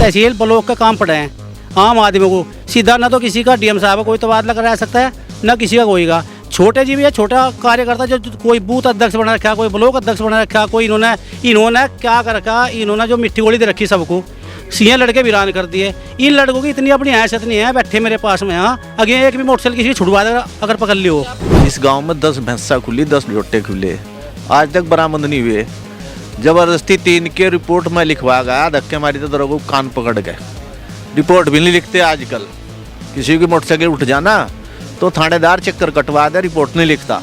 तहसील block के काम पड़े हैं आम आदमी को सीधा। ना तो किसी का डीएम साहब का कोई तबादला करा सकता है, ना किसी का कोई का। छोटे जी भी है, छोटा कार्यकर्ता जो कोई बूथ अध्यक्ष बना रखा, कोई ब्लॉक अध्यक्ष बना रखा, कोई इन्होंने क्या कर रखा, इन्होंने जो मिट्टी गोली दे रखी सबको, सीएं लड़के वीरान कर दिए। इन लड़कों की इतनी अपनी हैसियत नहीं है, बैठे मेरे पास में यहाँ आगे एक भी मोटरसाइकिल किसी छुड़वा दे अगर पकड़ लियो। इस गांव में 10 भैंसा खुली, 10 जोटे खुले, आज तक बरामद नहीं हुए। जबरदस्ती 3 के रिपोर्ट में लिखवा गया, धक्के मारी तो दरों को कान पकड़ गए। रिपोर्ट भी नहीं लिखते आजकल। किसी की मोटरसाइकिल उठ जाना तो थानेदार चक्कर कटवा दे, रिपोर्ट नहीं लिखता।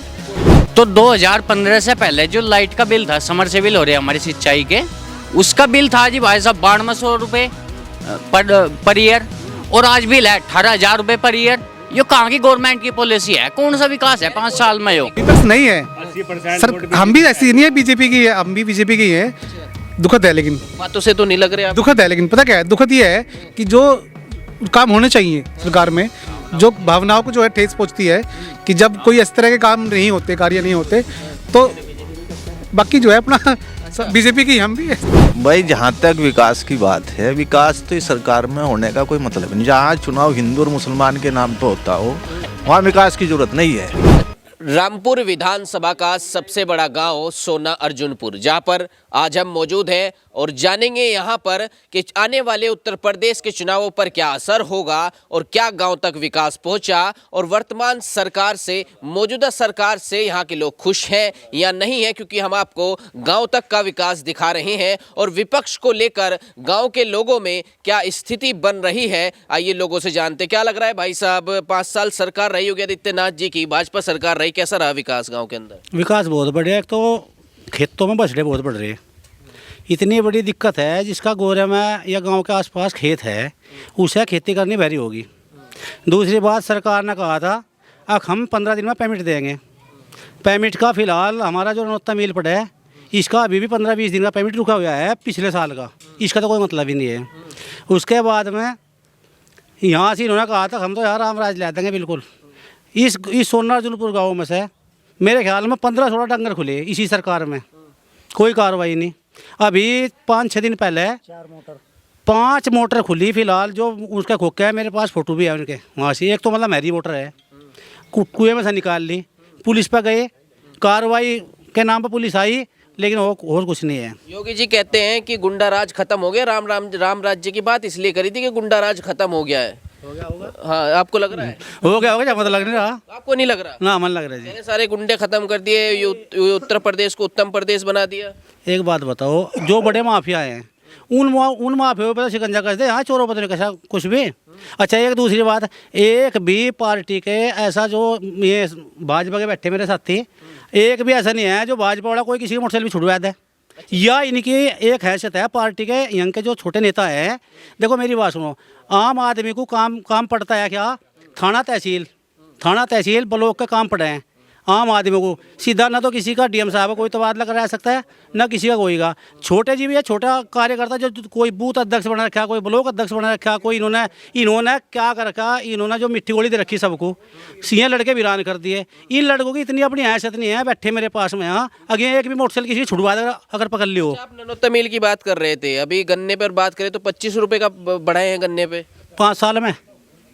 तो 2015 से पहले जो लाइट का बिल था, समरसेबिल हो रहे हमारी सिंचाई के, उसका बिल था जी भाई साहब 9200 रुपये पर ईयर, और आज बिल है 18,000 रुपये पर ईयर। ये कहाँ की गवर्नमेंट की पॉलिसी है? कौन सा विकास है 5 साल में? विकास नहीं है सर, हम भी ऐसी नहीं है, बीजेपी की है, हम भी बीजेपी की है। दुखद है, लेकिन बातों से तो नहीं लग रहे आप। दुखद है, लेकिन पता क्या है, दुखद ये है कि जो काम होने चाहिए सरकार में, जो भावनाओं को जो है ठेस पहुंचती है कि जब कोई इस तरह के काम नहीं होते, कार्य नहीं होते, तो बाकी जो है अपना बीजेपी की हम भी है। भाई जहाँ तक विकास की बात है, विकास तो इस सरकार में होने का कोई मतलब नहीं। जहाँ चुनाव हिंदू और मुसलमान के नाम पे होता हो, वहाँ विकास की जरूरत नहीं है। रामपुर विधानसभा का सबसे बड़ा गांव सोना अर्जुनपुर, जहां पर आज हम मौजूद हैं और जानेंगे यहां पर कि आने वाले उत्तर प्रदेश के चुनावों पर क्या असर होगा और क्या गांव तक विकास पहुंचा, और वर्तमान सरकार से, मौजूदा सरकार से यहां के लोग खुश हैं या नहीं है, क्योंकि हम आपको गांव तक का विकास दिखा रहे हैं और विपक्ष को लेकर गाँव के लोगों में क्या स्थिति बन रही है। आइए लोगों से जानते क्या लग रहा है। भाई साहब, 5 साल सरकार रही होगी आदित्यनाथ जी की, भाजपा सरकार रही, कैसा रहा विकास गांव के अंदर? विकास बहुत बढ़िया। एक तो खेतों में बछड़े बहुत बढ़ रहे, इतनी बड़ी दिक्कत है। जिसका गोरे में या गांव के आसपास खेत है, उसे खेती करनी भारी होगी। दूसरी बात, सरकार ने कहा था अब हम 15 दिन में पेमेंट देंगे। पेमेंट का फ़िलहाल हमारा जो नौता मिल पड़ा है, इसका अभी भी 15-20 दिन का पेमेंट रुका हुआ है पिछले साल का। इसका तो कोई मतलब ही नहीं है। उसके बाद में यहाँ से इन्होंने कहा था हम तो यार रामराज ला देंगे बिल्कुल। इस सोना अर्जुनपुर गाँव में से मेरे ख्याल में 15-16 डंगर खुले इसी सरकार में, कोई कार्रवाई नहीं। अभी 5-6 दिन पहले 5 मोटर खुली फिलहाल, जो उसका खोखे है, मेरे पास फ़ोटो भी है उनके वहाँ से। एक तो मतलब मेरी मोटर है, कुएं में से निकाल ली, पुलिस पर गए, कार्रवाई के नाम पर पुलिस आई, लेकिन और कुछ नहीं है। योगी जी कहते हैं कि गुंडा राज खत्म हो गया। राम राज्य की बात इसलिए करी थी कि गुंडा राज खत्म हो गया है। होगा। हाँ, आपको लग रहा है? हो गया जब मतलब लग नहीं रहा। आपको नहीं लग रहा? ना, मन लग रहा है जी। सारे गुंडे खत्म कर दिए, उत्तर प्रदेश को उत्तम प्रदेश बना दिया। एक बात बताओ, जो बड़े माफिया हैं उन माफियाओं पर शिकंजा कस दे, यहाँ चोरों पर नहीं कसा कुछ भी। अच्छा, एक दूसरी बात, एक भी पार्टी के ऐसा, जो ये भाजपा के बैठे मेरे साथी, एक भी ऐसा नहीं है जो भाजपा वाला कोई किसी की मोटरसाइकिल भी छुड़वा दे, या इनकी एक हैसियत है पार्टी के। यहाँ के जो छोटे नेता हैं, देखो मेरी बात सुनो, आम आदमी को काम पड़ता है क्या? थाना तहसील ब्लॉक के काम पड़े हैं आम आदमी को सीधा। ना तो किसी का डीएम साहब का कोई तबादला करा सकता है, ना किसी का कोई का। छोटे जी भी है, छोटा कार्यकर्ता जो कोई बूथ अध्यक्ष बना रखा, कोई ब्लॉक अध्यक्ष बना रखा, कोई इन्होंने क्या कर रखा, इन्होंने जो मिट्टी गोली दे रखी सबको, सीएं लड़के वीरान कर दिए। इन लड़कों की इतनी अपनी हैसियत नहीं है, बैठे मेरे पास में यहाँ आगे एक भी मोटरसाइकिल किसी छुड़वा दे अगर पकड़ लियो। आप ननौता मिल की बात कर रहे थे, अभी गन्ने पर बात करें तो 25 रुपये का बढ़ाए हैं गन्ने पे 5 साल में।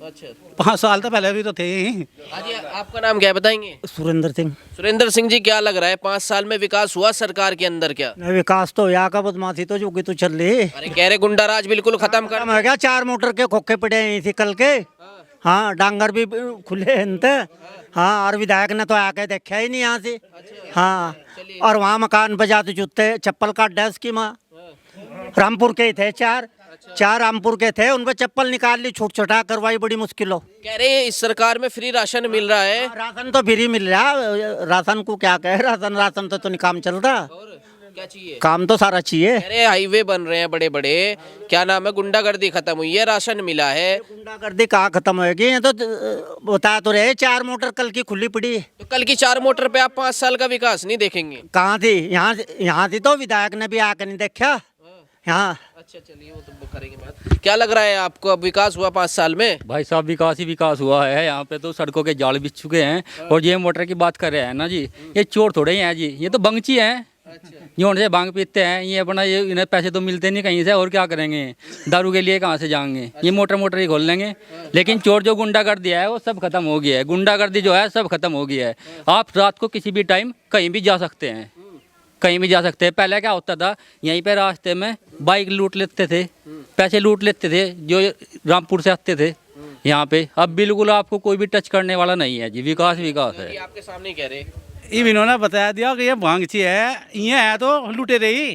अच्छा, 5 साल तो पहले भी तो थे ही। आपका नाम क्या है बताएंगे? सुरेंद्र सिंह जी, क्या लग रहा है 5 साल में विकास हुआ सरकार के अंदर? क्या विकास तो यहाँ का बदमाशी तो जो तो चल रही। अरे कह रहे गुंडा राज बिल्कुल खत्म कर हो गया। 4 मोटर के खोखे पड़े हैं थी कल के। हाँ, डांगर भी खुले हैं। हाँ, और विधायक ने तो आके देखा ही नहीं यहाँ से। हाँ, और वहाँ मकान पे जाते जूते चप्पल काट डैस की माँ। रामपुर के थे 4 रामपुर के थे, उन पे चप्पल निकाल ली, छूट छटा करवाई, बड़ी मुश्किल हो। कह रहे इस सरकार में फ्री राशन मिल रहा है। राशन तो फ्री मिल रहा है, राशन को क्या कहे, राशन तो नहीं काम चल रहा। क्या चाहिए? काम तो सारा चाहिए। अरे हाईवे बन रहे हैं बड़े बड़े, क्या नाम है, गुंडागर्दी खत्म हुई है, राशन मिला है। गुंडागर्दी कहाँ खत्म होगी? ये तो बता तो रहे 4 मोटर कल की खुली पड़ी। तो कल की 4 मोटर पे आप 5 साल का विकास नहीं देखेंगे? कहाँ थी? यहाँ थी तो विधायक ने भी आकर नहीं देखा यहाँ। अच्छा, चलिए वो तो करेंगे बात। क्या लग रहा है आपको, अब विकास हुआ 5 साल में? भाई साहब, विकास ही विकास हुआ है। यहाँ पे तो सड़कों के जाल बिछ चुके हैं। और ये मोटर की बात कर रहे हैं ना जी, ये चोर थोड़े ही हैं जी, ये तो बंगची हैं। ये उनसे भांग पीते हैं, ये अपना ये इन्हें पैसे तो मिलते नहीं कहीं से, और क्या करेंगे, दारू के लिए कहाँ से जाएंगे, ये मोटर ही खोल लेंगे। लेकिन चोर जो गुंडागर्दी है वो सब खत्म हो गया है, गुंडागर्दी जो है सब खत्म हो गया है। आप रात को किसी भी टाइम कहीं भी जा सकते हैं, कहीं भी जा सकते हैं। पहले क्या होता था, यहीं पे रास्ते में बाइक लूट लेते थे, पैसे लूट लेते थे जो रामपुर से आते थे यहाँ पे। अब बिल्कुल आपको कोई भी टच करने वाला नहीं है जी, विकास विकास है। ये आपके सामने ही कह रहे हैं। ये इन्होंने बता दिया कि ये भांगची है, ये है तो लुटे रही,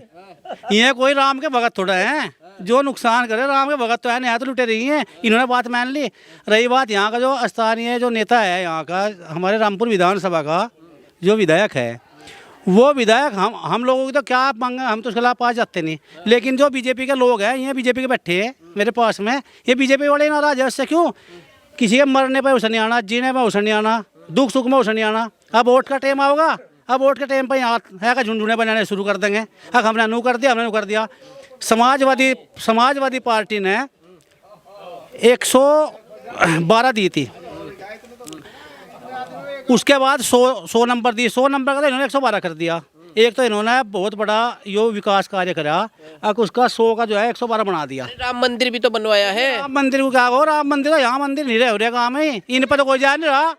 ये कोई राम के भगत थोड़ा है जो नुकसान करे, राम के भगत तो है नहीं, है तो लुटे रही हैं। इन्होंने बात मान ली। रही बात यहाँ का जो स्थानीय जो नेता है यहाँ का, हमारे रामपुर विधानसभा का जो विधायक है, वो विधायक हम लोगों की तो क्या मांगे, हम तो उसके खिलाफ पास जाते नहीं। लेकिन जो बीजेपी के लोग हैं, ये बीजेपी के बैठे हैं मेरे पास में, ये बीजेपी वाले नाराज है उससे। क्यों? किसी के मरने पर उसे नहीं आना, जीने पर उसे नहीं आना, दुख सुख में उसे नहीं आना। अब वोट का टाइम आओगा, अब वोट के टाइम पर यहाँ है का झुंझुने बनाने शुरू कर देंगे। अब हमने नू कर दिया, हमने नू कर दिया। समाजवादी पार्टी ने 112 दी थी, उसके बाद 100 नंबर दी, 100 नंबर का तो इन्होंने 112 कर दिया। एक तो इन्होंने बहुत बड़ा यो विकास कार्य करा, अब उसका 100 का जो है 112 बना दिया। राम मंदिर भी तो बनवाया है। राम मंदिर को क्या हो, राम मंदिर का यहाँ मंदिर नहीं रहे हो रहे काम है, इन पर तो कोई जा नहीं रहा।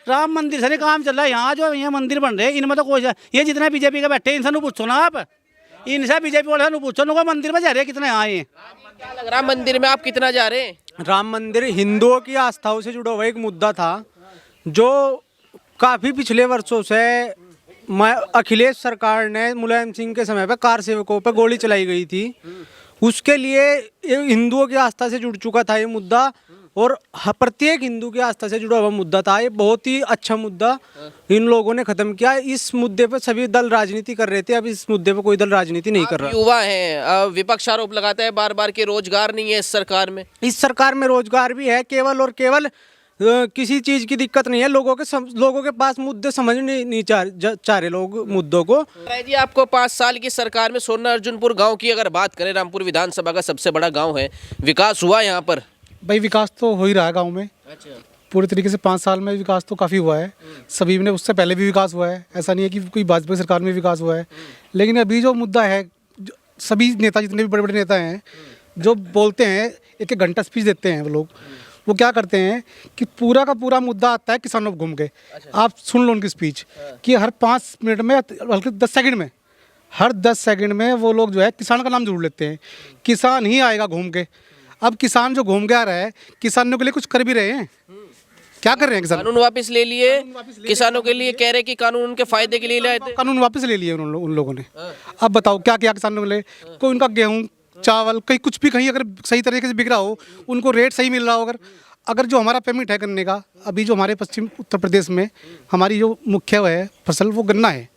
राम मंदिर से नहीं काम चल रहा है, यहाँ जो यहाँ मंदिर बन रहे इनमें तो कोई ये जितने बीजेपी के बैठे इनसे पूछो ना आप, इनसे बीजेपी वाले से पूछो ना, मंदिर में जा रहे कितने आए। क्या लग रहा है मंदिर में आप कितना जा रहे हैं? राम मंदिर हिंदुओं की आस्थाओं से जुड़ा हुआ एक मुद्दा था जो काफ़ी पिछले वर्षों से अखिलेश सरकार ने मुलायम सिंह के समय पर कार सेवकों पर गोली चलाई गई थी, उसके लिए हिंदुओं की आस्था से जुड़ चुका था ये मुद्दा, और प्रत्येक हिंदू की आस्था से जुड़ा हुआ मुद्दा था। ये बहुत ही अच्छा मुद्दा इन लोगों ने खत्म किया। इस मुद्दे पर सभी दल राजनीति कर रहे थे, अब इस मुद्दे पर कोई दल राजनीति नहीं कर रहा। युवा हैं, विपक्ष आरोप लगाता है बार बार कि रोजगार नहीं है इस सरकार में। इस सरकार में रोजगार भी है, केवल और केवल किसी चीज़ की दिक्कत नहीं है, लोगों के पास मुद्दे समझ नहीं चाह रहे लोग मुद्दों को। राय जी, आपको 5 साल की सरकार में सोना अर्जुनपुर गांव की अगर बात करें, रामपुर विधानसभा का सबसे बड़ा गांव है, विकास हुआ यहाँ पर? भाई विकास तो हो ही रहा है गाँव में। अच्छा। पूरे तरीके से 5 साल में विकास तो काफ़ी हुआ है, सभी में उससे पहले भी विकास हुआ है, ऐसा नहीं है कि कोई भाजपा सरकार में विकास हुआ है। लेकिन अभी जो मुद्दा है, सभी नेता जितने भी बड़े बड़े नेता हैं जो बोलते हैं, एक एक घंटा स्पीच देते हैं, वो लोग वो क्या करते हैं कि पूरा का पूरा मुद्दा आता है किसानों को घूम के। आप सुन लो उनकी स्पीच कि हर 5 मिनट में, बल्कि 10 सेकंड में, हर 10 सेकंड में वो लोग जो है किसान का नाम जरूर लेते हैं, किसान ही आएगा घूम के। अब किसान जो घूम के आ रहा है, किसानों के लिए कुछ कर भी रहे हैं, क्या कर रहे हैं किसान? कानून वापस ले लिए, किसानों के लिए कह रहे कि कानून उनके फायदे के लिए लाए थे। कानून वापस ले लिए उन लोगों ने। अब बताओ क्या क्या किसानों के लिए? कोई उनका गेहूँ, चावल, कहीं कुछ भी कहीं अगर सही तरीके से बिक रहा हो, उनको रेट सही मिल रहा हो, अगर जो हमारा पेमेंट है गन्ने का, अभी जो हमारे पश्चिम उत्तर प्रदेश में हमारी जो मुख्य है फसल वो गन्ना है।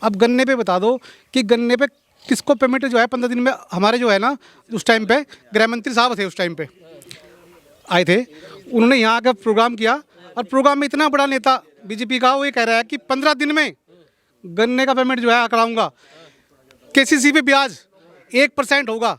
अब गन्ने पे बता दो कि गन्ने पे किसको पेमेंट जो है 15 दिन में, हमारे जो है ना उस टाइम पे गृह मंत्री साहब थे, उस टाइम पे आए थे, उन्होंने यहाँ आकर प्रोग्राम किया, और प्रोग्राम में इतना बड़ा नेता बीजेपी का वो ये कह रहा है कि 15 दिन में गन्ने का पेमेंट जो है कराऊंगा, केसीसी पे ब्याज 1% होगा,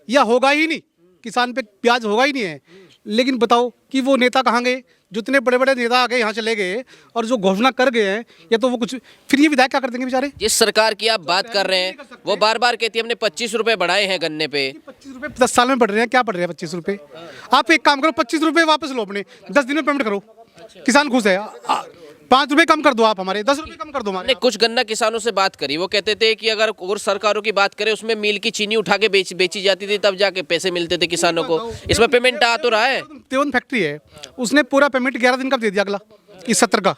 या होगा ही नहीं, किसान पे ब्याज होगा ही नहीं है। लेकिन बताओ कि वो नेता कहाँ गए? जितने बड़े बड़े नेता आगे यहाँ चले गए और जो घोषणा कर गए हैं, या तो वो कुछ, फिर ये विधायक क्या कर देंगे बेचारे? जिस सरकार की आप बात कर रहे हैं वो बार बार कहती है हमने 25 रुपए बढ़ाए हैं गन्ने पे। 25 रुपये 10 साल में बढ़ रहे हैं, क्या बढ़ रहे हैं 25 रुपये? आप एक काम करो, 25 रुपये वापस लो अपने, 10 दिन में पेमेंट करो, किसान खुश है। 5 रुपये कम कर दो आप हमारे, 10 रुपये कम कर दो हमारे। हमने कुछ गन्ना किसानों से बात करी, वो कहते थे कि अगर और सरकारों की बात करें उसमें मिल की चीनी उठा के बेची जाती थी, तब जाके पैसे मिलते थे किसानों को। इसमें पेमेंट आ तो रहा है। देवन फैक्ट्री है, उसने पूरा पेमेंट 11 दिन का दे दिया, अगला इस 70 का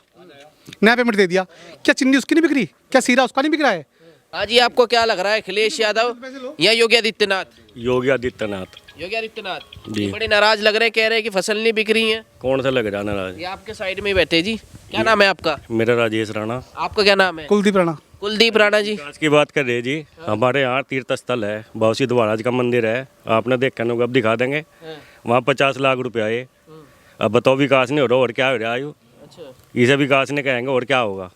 नया पेमेंट दे दिया। क्या चीनी उसकी नहीं बिक रही? क्या सीरा उसका नहीं बिक रहा है? हाँ जी, आपको क्या लग रहा है, अखिलेश यादव या योगी आदित्यनाथ? योगी आदित्यनाथ योगी आदित्यनाथ जी। बड़े नाराज लग रहे हैं, कह रहे हैं कि फसल नहीं बिक रही है। कौन सा लग रहा नाराज? ये आपके साइड में ही बैठे जी, क्या नाम है आपका? मेरा राजेश राणा। आपका क्या नाम है? कुलदीप राणा। कुलदीप राणा जी। आज की बात कर रहे हैं जी, हमारे यहाँ तीर्थ स्थल है, बावसीद महाराज का मंदिर है, आपने देखा होगा, अब दिखा देंगे। वहाँ 50 लाख रुपये आए। अब बताओ विकास नहीं हो रहा, और क्या हो रहा आयु? इसे विकास नहीं कहेंगे, और क्या होगा?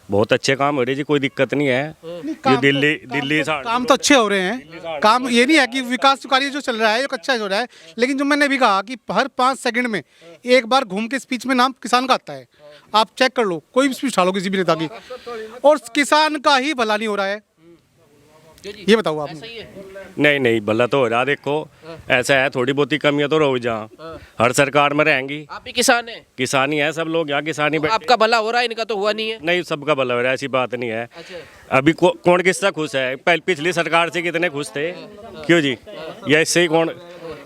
बहुत अच्छे काम हो रहे जी, कोई दिक्कत नहीं है। ये दिल्ली काम तो अच्छे हो रहे हैं। काम ये नहीं है कि विकास कार्य जो चल रहा है ये अच्छा हो रहा है, लेकिन जो मैंने भी कहा कि हर 5 सेकंड में एक बार घूम के स्पीच में नाम किसान का आता है। आप चेक कर लो, कोई भी स्पीच उठा लो किसी भी नेता की, और किसान का ही भला नहीं हो रहा है। ये बताओ आप। नहीं भला तो हो रहा। देखो ऐसा है, थोड़ी बहुत ही कमियां तो रहो जहाँ हर सरकार में रहेंगी। आप भी किसान हैं? किसानी है, सब लोग यहाँ किसानी बैठे। आपका भला हो रहा है, इनका तो हुआ नहीं है। नहीं, सबका भला हो रहा है, ऐसी बात नहीं है। अभी कौन किससे खुश है? पिछली सरकार से कितने खुश थे? क्यों जी? या इससे ही कौन?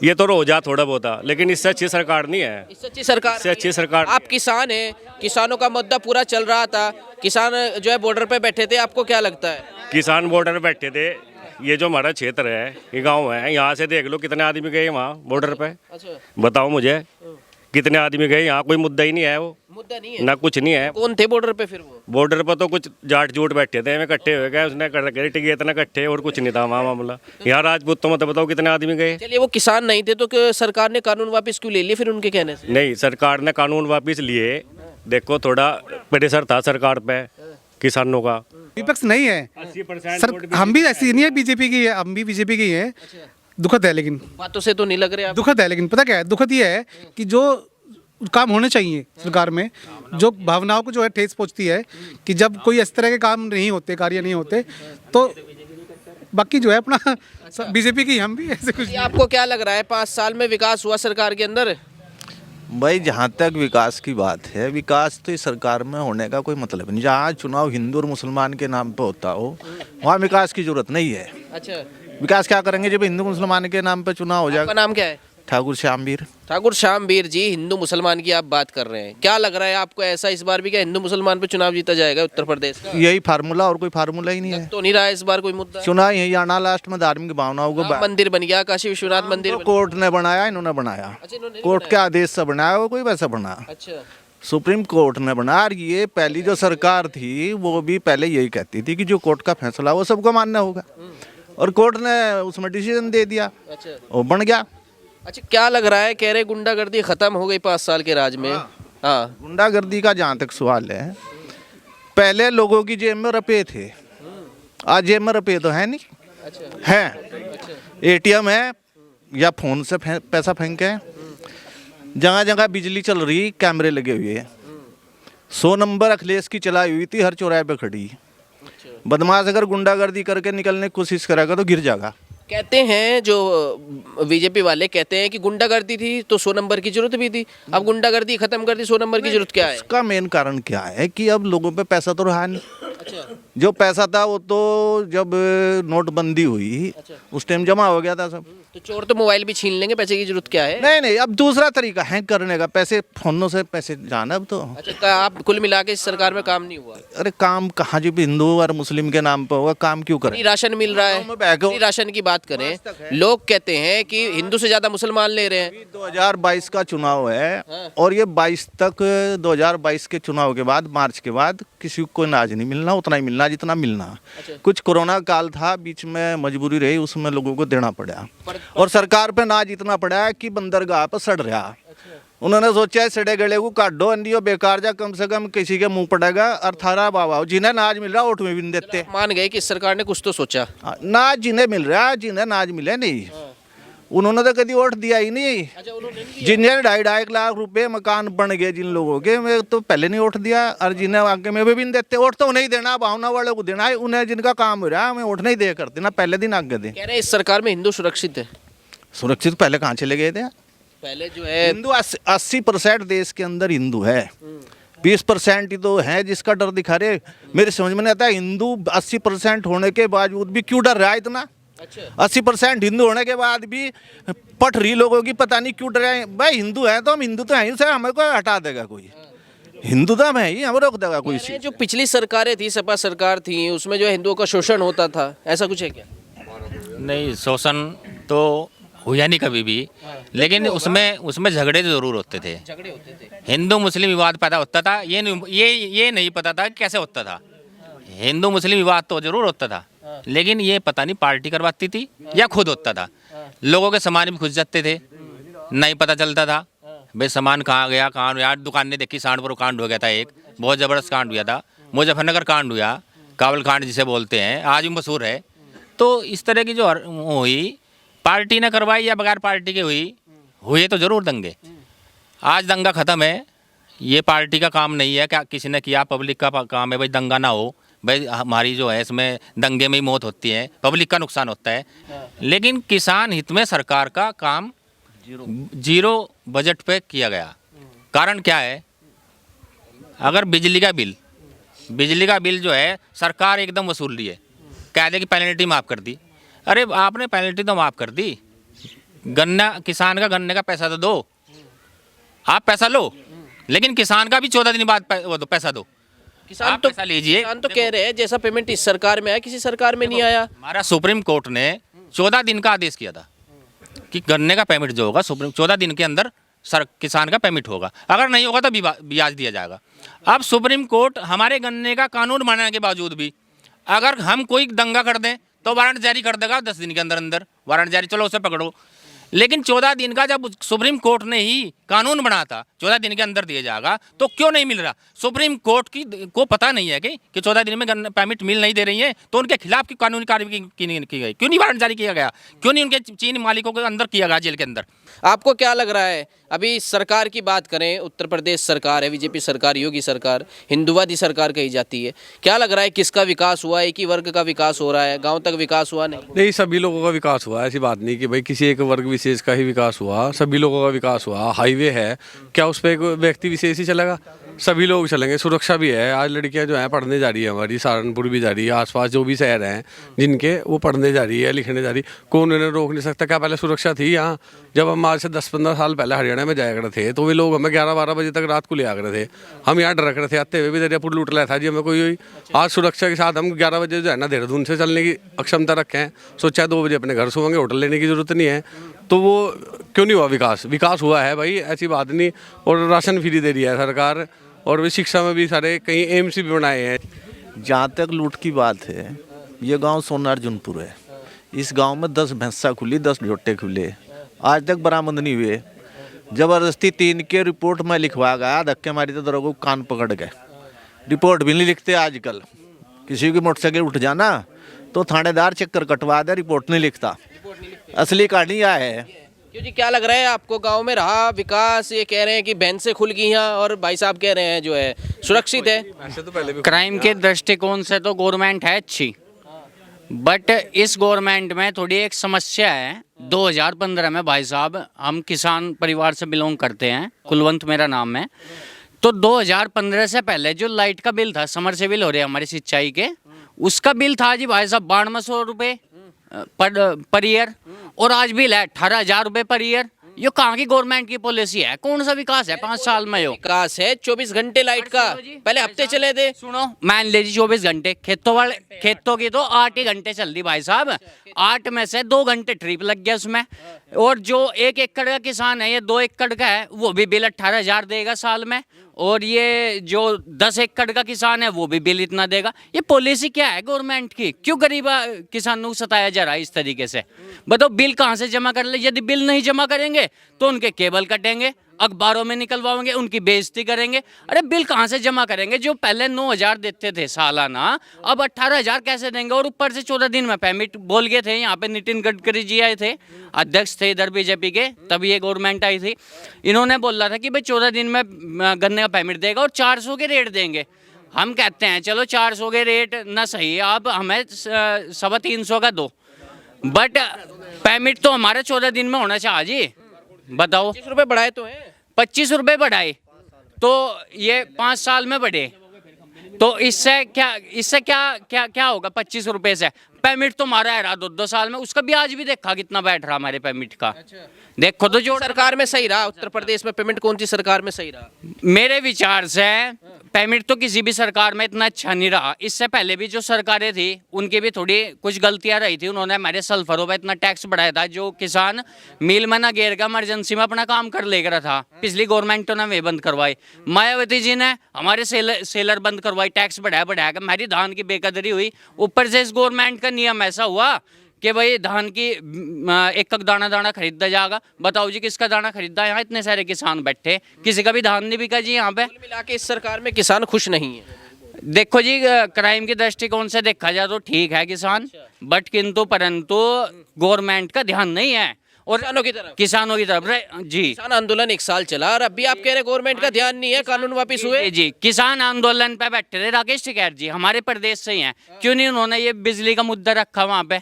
ये तो हो जा थोड़ा बहुत, लेकिन इससे अच्छी सरकार नहीं है। इससे अच्छी सरकार आप किसान हैं, किसानों का मुद्दा पूरा चल रहा था, किसान जो है बॉर्डर पे बैठे थे, आपको क्या लगता है? किसान बॉर्डर पे बैठे थे। ये जो हमारा क्षेत्र है, ये गांव है, यहाँ से देख लो कितने आदमी गए वहाँ बॉर्डर पे। बताओ मुझे, कितने आदमी गए? यहाँ कोई मुद्दा ही नहीं है, वो मुद्दा नहीं है ना, कुछ नहीं है। कौन थे बॉर्डर पे फिर? वो बॉर्डर पर तो कुछ जाट जूट बैठे थे, इकट्ठे हो गए, उसने कर टिके इतना इकट्ठे, और कुछ नहीं था वहाँ मामला। यहाँ राजपूत तो मतलब बताओ कितने आदमी गए? चलिए, वो किसान नहीं थे तो सरकार ने कानून वापस क्यों ले लिए फिर उनके कहने से? नहीं, सरकार ने कानून वापस लिए। देखो थोड़ा प्रेशर था सरकार पे किसानों का। विपक्ष नहीं है 80% सर, हम भी ऐसी नहीं है बीजेपी की है, हम भी बीजेपी की है। दुखद है, लेकिन बातों से तो नहीं लग रहे आप। दुखद है, लेकिन पता क्या है, दुखद ये है कि जो काम होने चाहिए सरकार में, जो भावनाओं को जो है ठेस पहुंचती है कि जब कोई इस तरह के काम नहीं होते, कार्य नहीं होते, तो बाकी जो है अपना बीजेपी की, हम भी ऐसे कुछ। आपको क्या लग रहा है, 5 साल में विकास हुआ सरकार के अंदर? भाई जहाँ तक विकास की बात है, विकास तो इस सरकार में होने का कोई मतलब नहीं। जहाँ चुनाव हिंदू और मुसलमान के नाम पे होता हो, वहाँ विकास की जरूरत नहीं है। अच्छा, विकास क्या करेंगे जब हिंदू मुसलमान के नाम पे चुनाव हो आपका जाएगा? नाम क्या है? ठाकुर श्यामवीर। ठाकुर श्यामवीर जी, हिंदू मुसलमान की आप बात कर रहे हैं, क्या लग रहा है आपको, ऐसा इस बार भी क्या हिंदू मुसलमान पे चुनाव जीता जाएगा उत्तर प्रदेश का? यही फार्मूला, और कोई फार्मूला ही नहीं है। तो नहीं रहा है इस बार कोई मुद्दा? चुनाव यही आना, लास्ट में धार्मिक भावनाओं को राम मंदिर बन गया, काशी विश्वनाथ मंदिर बन कोर्ट ने बनाया, इन्होंने बनाया, अच्छा, इन्होंने कोर्ट के आदेश से बनाया, वो कोई वैसा बना, अच्छा, सुप्रीम कोर्ट ने बना। और ये पहली जो सरकार थी वो भी पहले यही कहती थी कि जो कोर्ट का फैसला वो सबको मानना होगा, और कोर्ट ने उसमें डिसीजन दे दिया, अच्छा, वो बन गया। अच्छा, क्या लग रहा है, कह रहे गुंडागर्दी खत्म हो गई 5 साल के राज में? हाँ, गुंडागर्दी का जहाँ तक सवाल है, पहले लोगों की जेब में रुपए थे, आज जेब में रुपए तो है नहीं। अच्छा, है एटीएम है या फोन से पैसा फेंके हैं, जगह जगह बिजली चल रही, कैमरे लगे हुए हैं। 100 नंबर अखिलेश की चलाई हुई थी हर चौराहे पे खड़ी। बदमाश अगर गुंडागर्दी करके निकलने की कोशिश करेगा तो गिर जाएगा। कहते हैं जो बीजेपी वाले कहते हैं कि गुंडागर्दी थी तो 100 नंबर की जरूरत भी थी, अब गुंडागर्दी खत्म कर दी, 100 नंबर की जरूरत क्या है? इसका मेन कारण क्या है कि अब लोगों पे पैसा तो रहा नहीं। अच्छा, जो पैसा था वो तो जब नोटबंदी हुई उस टाइम जमा हो गया था सब। तो चोर तो मोबाइल भी छीन लेंगे, पैसे की जरूरत क्या है? नहीं, अब दूसरा तरीका है करने का, पैसे फोनों से पैसे जाना। अब तो अच्छा, आप कुल मिला के इस सरकार में काम नहीं हुआ? अरे काम कहाँ, जी हिंदू और मुस्लिम के नाम पे होगा, काम क्यों करें? राशन मिल रहा है, फ्री राशन की बात करें, लोग कहते हैं कि हिंदू से ज्यादा मुसलमान ले रहे हैं। 2022 का चुनाव है और ये 22 तक, 2022 के चुनाव के बाद, मार्च के बाद किसी को अनाज नहीं मिलना, उतना ही मिलना जितना मिलना। कुछ कोरोना काल था, बीच में मजबूरी रही, उसमें लोगों को देना पड़ा, और सरकार पे अनाज इतना पड़ा कि बंदरगाह पर सड़ रहा। उन्होंने सोचा है सड़े गले को काट दो, अंडियो बेकार जा, कम से कम किसी के मुंह पड़ेगा। और थारा बाबा जिन्हें नाज मिल रहा वोट में भी नहीं देते। मान गए कि इस सरकार ने कुछ तो सोचा। नाज जिन्हें मिल रहा है, जिन्हें नाज मिले नहीं, उन्होंने तो कभी वोट दिया ही नहीं। जिन्हें 2.5 लाख रुपए मकान बन गए जिन लोगों के, मैं तो पहले नहीं वोट दिया, और जिन्हें आगे में भी नहीं देते वोट, तो उन्हें ही देना, भावना वाले को देना है। उन्हें जिनका काम हो रहा है हमें वोट नहीं दे करते ना, पहले दिन आगे दे। कह रहे इस सरकार में हिंदू सुरक्षित है। सुरक्षित पहले कहाँ चले गए थे? पहले जो है हिंदू 80% देश के अंदर हिंदू है, 20% ही तो है जिसका डर दिखा रहे। मेरे समझ में नहीं आता हिंदू 80% होने के बावजूद भी क्यों डर रहा है इतना। 80% हिंदू होने के बाद भी पटरी लोगों की पता नहीं क्यों डर रहे हैं। भाई हिंदू है तो हम हिंदू तो हैं, उसे हमें कोई हटा देगा कोई? हिंदू तो हम है ही, हमें रोक देगा कोई? जो पिछली सरकारें थी, सपा सरकार थी, उसमें जो है हिंदुओं का शोषण होता था, ऐसा कुछ है क्या? नहीं, शोषण तो हुआ नहीं कभी भी, लेकिन उसमें झगड़े जरूर होते थे। झगड़े होते थे, हिंदू मुस्लिम विवाद पैदा होता था। ये नहीं पता था कि कैसे होता था। हिंदू मुस्लिम विवाद तो जरूर होता था, लेकिन ये पता नहीं पार्टी करवाती थी या खुद होता था। लोगों के सामान भी घुस जाते थे, नहीं पता चलता था भाई सामान कहाँ गया, कहाँ यार। दुकान ने देखी, सांड पर कांड हो गया था, एक बहुत ज़बरदस्त कांड हुआ था। मुजफ्फरनगर कांड हुआ, कावल कांड जिसे बोलते हैं, आज भी मशहूर है। तो इस तरह की जो हुई, पार्टी ने करवाई या बगैर पार्टी के हुए तो ज़रूर दंगे। आज दंगा ख़त्म है, ये पार्टी का काम नहीं है, क्या किसी ने किया, पब्लिक का काम है भाई दंगा ना हो। भाई हमारी जो है इसमें दंगे में ही मौत होती है, पब्लिक का नुकसान होता है। लेकिन किसान हित में सरकार का काम जीरो बजट पे किया गया। कारण क्या है? अगर बिजली का बिल जो है सरकार एकदम वसूल रही है, कह दे कि पेनल्टी माफ़ कर दी। अरे आपने पेनल्टी तो माफ़ कर दी, किसान का गन्ने का पैसा तो दो, आप पैसा लो, लेकिन किसान का भी 14 दिन बाद वो दो पैसा दो। किसान तो पैसा लीजिए। किसान तो कह रहे हैं जैसा पेमेंट इस सरकार में आया किसी सरकार में नहीं आया। हमारा सुप्रीम कोर्ट ने 14 दिन का आदेश किया था कि गन्ने का पेमेंट जो होगा 14 दिन के अंदर किसान का पेमेंट होगा, अगर नहीं होगा तो ब्याज दिया जाएगा। अब सुप्रीम कोर्ट हमारे गन्ने का कानून बनाने के बावजूद भी अगर हम कोई दंगा कर दें तो वारंट जारी कर देगा 10 दिन के अंदर अंदर वारंट जारी, चलो उसे पकड़ो। लेकिन 14 दिन का जब सुप्रीम कोर्ट ने ही कानून बना था 14 दिन के अंदर दिया जाएगा, तो क्यों नहीं मिल रहा? सुप्रीम कोर्ट को पता नहीं है कि 14 दिन में परमिट मिल नहीं दे रही है, तो उनके खिलाफ की कानूनी कार्रवाई की गई? क्यों नहीं वारंट जारी किया गया? क्यों नहीं उनके चीन मालिकों के अंदर किया गया जेल के अंदर? आपको क्या लग रहा है? अभी सरकार की बात करें, उत्तर प्रदेश सरकार है, बीजेपी सरकार, योगी सरकार, हिंदुवादी सरकार कही जाती है। क्या लग रहा है किसका विकास हुआ? एक ही वर्ग का विकास हो रहा है, गांव तक विकास हुआ नहीं? सभी लोगों का विकास हुआ। ऐसी बात नहीं कि भाई किसी एक वर्ग विशेष का ही विकास हुआ, सभी लोगों का विकास हुआ। हाईवे है, क्या उस पर एक व्यक्ति विशेष ही चलेगा? सभी लोग चलेंगे। सुरक्षा भी है, आज लड़कियां जो हैं पढ़ने जा रही है, हमारी सहारनपुर भी जा रही है, आसपास जो भी शहर हैं जिनके वो पढ़ने जा रही है, लिखने जा रही, कौन उन्हें रोक नहीं सकता। क्या पहले सुरक्षा थी यहाँ? जब हम आज से 10-15 साल पहले हरियाणा में जाया करते थे तो वे लोग हमें 11-12 बजे तक रात को ले आ करते थे, हम यहाँ डर रहे थे, आते हुए भी दरियापुर लूट लाया था जी हमें कोई। आज सुरक्षा के साथ हम 11 बजे जो है ना देहरादून से चलने की अक्षमता रखें हैं, सोचा 2 बजे अपने घर सोएंगे, होटल लेने की जरूरत नहीं है। तो वो क्यों नहीं हुआ विकास? विकास हुआ है भाई, ऐसी बात नहीं। और राशन फ्री दे दिया है सरकार, और भी शिक्षा में भी सारे कहीं एम्स भी बनाए हैं। जहाँ तक लूट की बात है, ये गांव सोना अर्जुनपुर है। इस गांव में 10 भैंसा खुली, 10 जोटे खुले, आज तक बरामद नहीं हुए। ज़बरदस्ती 3 के रिपोर्ट में लिखवा गया, धक्के मारी तो दरों को कान पकड़ गए। रिपोर्ट भी नहीं लिखते आजकल। किसी की मोटरसाइकिल उठ जाना तो थानेदार चक्कर कटवा दे, रिपोर्ट नहीं लिखता। असली कहानी यह है। क्यों जी, क्या लग रहा है आपको? गांव में रहा विकास, ये कह रहे हैं कि बैंक से खुल गई यहाँ, और भाई साहब कह रहे हैं जो है सुरक्षित है। क्राइम के दृष्टिकोण से तो गवर्नमेंट है अच्छी, बट इस गवर्नमेंट में थोड़ी एक समस्या है। 2015 में भाई साहब, हम किसान परिवार से बिलोंग करते हैं, कुलवंत मेरा नाम है। तो 2015 से पहले जो लाइट का बिल था, समरसेबिल हो रहे हमारे सिंचाई के, उसका बिल था जी भाई साहब 9200 रुपये पर ईयर, और आज बिल है 18,000 रुपये पर ईयर। ये कहाँ की गवर्नमेंट की पॉलिसी है? कौन सा विकास है 5 साल में? यो विकास है 24 घंटे लाइट का, पहले हफ्ते चले थे। सुनो, मान लीजिए 24 घंटे, खेतों की तो 8 ही घंटे चल रही भाई साहब। 8 में से 2 घंटे ट्रिप लग गया उसमें। और जो 1 एकड़ का किसान है, ये 2 एकड़ का है, वो भी बिल 18,000 देगा साल में। और ये जो 10 एकड़ का किसान है, वो भी बिल इतना देगा। ये पॉलिसी क्या है गवर्नमेंट की? क्यों गरीब किसानों को सताया जा रहा है इस तरीके से? बताओ, बिल कहाँ से जमा कर ले? यदि बिल नहीं जमा करेंगे तो उनके केबल कटेंगे, अखबारों में निकलवाएंगे, उनकी बेइज्जती करेंगे। अरे बिल कहाँ से जमा करेंगे? जो पहले 9,000 देते थे सालाना, अब 18,000 कैसे देंगे? और ऊपर से 14 दिन में पेमेंट बोल गए थे। यहाँ पे नितिन गडकरी जी आए थे, अध्यक्ष थे इधर बीजेपी के, तब ये गवर्नमेंट आई थी। इन्होंने बोला था कि भाई 14 दिन में गन्ने का पेमेंट देगा और 400 के रेट देंगे। हम कहते हैं चलो 400 के रेट ना सही, आप हमें 350 का दो, बट पेमेंट तो हमारे 14 दिन में होना चाहिए जी। बताओ, 25 रुपये बढ़ाए तो हैं, 25 रुपये बढ़ाए तो ये 5 साल में बढ़े, तो इससे क्या होगा? 25 रुपये से पेमेंट तो हमारा है रहा 2 साल में, उसका ब्याज भी देखा कितना बैठ रहा हमारे पेमेंट का। देखो तो जो सरकार में सही रहा, उत्तर प्रदेश में पेमेंट कौन सी सरकार में सही रहा? मेरे विचार से पेमेंट तो किसी भी सरकार में इतना अच्छा नहीं रहा। इससे पहले भी जो सरकारें थी उनकी भी थोड़ी कुछ गलतियां रही थी। उन्होंने हमारे सल्फरों पर इतना टैक्स बढ़ाया था, जो किसान मिल में ना गेर का इमरजेंसी में अपना काम कर ले रहा था। पिछली गवर्नमेंटों ने वे बंद करवाए। मायावती जी ने हमारे सेलर बंद करवाई, टैक्स बढ़ाया के हमारी धान की बेकदरी हुई। ऊपर से इस गवर्नमेंट का नियम ऐसा हुआ कि भाई धान की एक दाना खरीदा जाएगा। बताओ जी, किसका दाना खरीदा? यहाँ इतने सारे किसान बैठे, किसी का भी धान नहीं बिका जी यहाँ पे। मिला के इस सरकार में किसान खुश नहीं है। देखो जी, क्राइम की दृष्टिकोण से देखा जाए तो ठीक है किसान, बट किंतु परंतु गवर्नमेंट का ध्यान नहीं है और किसानों की तरफ जी। किसान आंदोलन 1 साल चला और अभी आप कह रहे गवर्नमेंट का ध्यान नहीं है, कानून वापिस हुए। जी, किसान आंदोलन पे बैठे थे। राकेश टिकैत जी हमारे प्रदेश से ही हैं, क्यों नहीं उन्होंने ये बिजली का मुद्दा रखा वहाँ पे,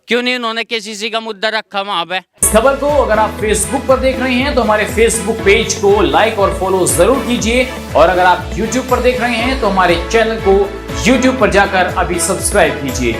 क्यों नहीं उन्होंने केसीसी का मुद्दा रखा वहाँ पे। इस खबर को अगर आप फेसबुक पर देख रहे हैं तो हमारे फेसबुक पेज को लाइक और फॉलो जरूर कीजिए, और अगर आप यूट्यूब पर देख रहे हैं तो हमारे चैनल को यूट्यूब पर जाकर अभी सब्सक्राइब कीजिए।